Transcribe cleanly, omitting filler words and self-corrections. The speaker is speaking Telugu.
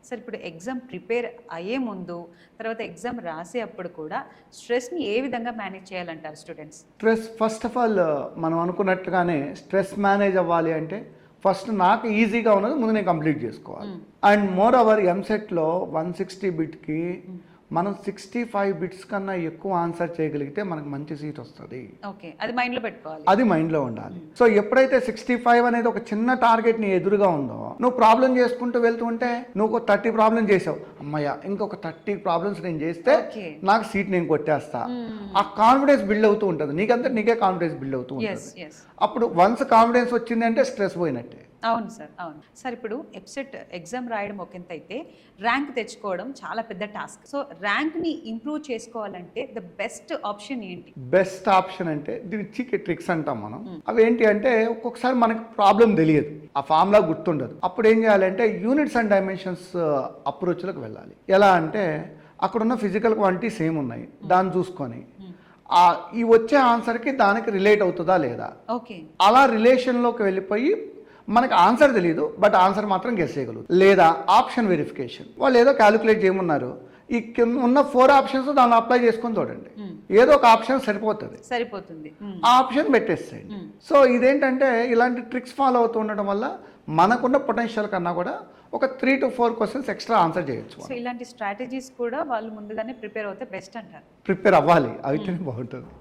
సార్ ఇప్పుడు ఎగ్జామ్ ప్రిపేర్ అయ్యే ముందు, తర్వాత ఎగ్జామ్ రాసే అప్పుడు కూడా స్ట్రెస్‌ని ఏ విధంగా మేనేజ్ చేయాలంటారు students? Stress first of all మనం అనుకున్నట్టుగానే స్ట్రెస్ మేనేజ్ అవ్వాలి అంటే ఫస్ట్ నాకు ఈజీగా ఉన్నది ముందు నేను కంప్లీట్ చేసుకోవాలి. అండ్ మోర్ ఓవర్ ఎంసెట్లో 160 బిట్కి మనం 65 బిట్స్ కన్నా ఎక్కువ ఆన్సర్ చేయగలిగితే మనకు మంచి సీట్ వస్తుంది. ఓకే, అది మైండ్లో పెట్టుకోవాలి. అది మైండ్లో ఉండాలి. సో ఎప్పుడైతే 65 అనేది ఒక చిన్న టార్గెట్ నీ ఎదురుగా ఉందో, నువ్వు ప్రాబ్లం చేసుకుంటూ వెళ్తూ ఉంటే నువ్వు ఒక 30 ప్రాబ్లం చేసావు, అమ్మయ్య ఇంకొక 30 ప్రాబ్లమ్స్ నేను చేస్తే నాకు సీట్ నేను కొట్టేస్తా. ఆ కాన్ఫిడెన్స్ బిల్డ్ అవుతూ ఉంటుంది, నీకే కాన్ఫిడెన్స్ బిల్డ్ అవుతూ ఉంటుంది. అప్పుడు వన్స్ కాన్ఫిడెన్స్ వచ్చింది అంటే స్ట్రెస్ పోయినట్టే. అవును సార్, అవును సార్. ఇప్పుడు ఎప్సెట్ ఎగ్జామ్ రాయడం ఒక ఎత్తు అయితే ర్యాంక్ తెచ్చుకోవడం చాలా పెద్ద టాస్క్. సో ర్యాంక్ని ఇంప్రూవ్ చేసుకోవాలంటే ద బెస్ట్ ఆప్షన్ ఏంటి? బెస్ట్ ఆప్షన్ అంటే దీని చీకే ట్రిక్స్ అంటాం మనం. అవి ఏంటి అంటే ఒక్కొక్కసారి మనకు ప్రాబ్లం తెలియదు, ఆ ఫార్ములా గుర్తుండదు. అప్పుడు ఏం చేయాలంటే యూనిట్స్ అండ్ డైమెన్షన్స్ అప్రోచ్లకు వెళ్ళాలి. ఎలా అంటే అక్కడున్న ఫిజికల్ క్వాంటిటీ సేమ్ ఉన్నాయి, దాన్ని చూసుకొని ఈ వచ్చే ఆన్సర్కి దానికి రిలేట్ అవుతుందా లేదా, ఓకే అలా రిలేషన్లోకి వెళ్ళిపోయి మనకు ఆన్సర్ తెలియదు బట్ ఆన్సర్ మాత్రం గెస్ చేయగలరు. లేదా ఆప్షన్ వెరిఫికేషన్, వాళ్ళు ఏదో క్యాలిక్యులేట్ చేయమన్నారు, ఈ కింద ఉన్న 4 ఆప్షన్స్ దాన్ని అప్లై చేసుకొని చూడండి, ఏదో ఒక ఆప్షన్ సరిపోతుంది, ఆ ఆప్షన్ పెట్టేసేయండి. సో ఇదేంటంటే ఇలాంటి ట్రిక్స్ ఫాలో అవుతూ ఉండడం వల్ల మనకున్న పొటెన్షియల్ కన్నా కూడా ఒక 3 to 4 క్వశ్చన్స్ ఎక్స్ట్రా ఆన్సర్ చేయొచ్చు. సో ఇలాంటి స్ట్రాటజీస్ కూడా వాళ్ళు ముందుగానే ప్రిపేర్ అవుతే బెస్ట్ అంటారు. ప్రిపేర్ అవ్వాలి, అయితేనే బాగుంటుంది.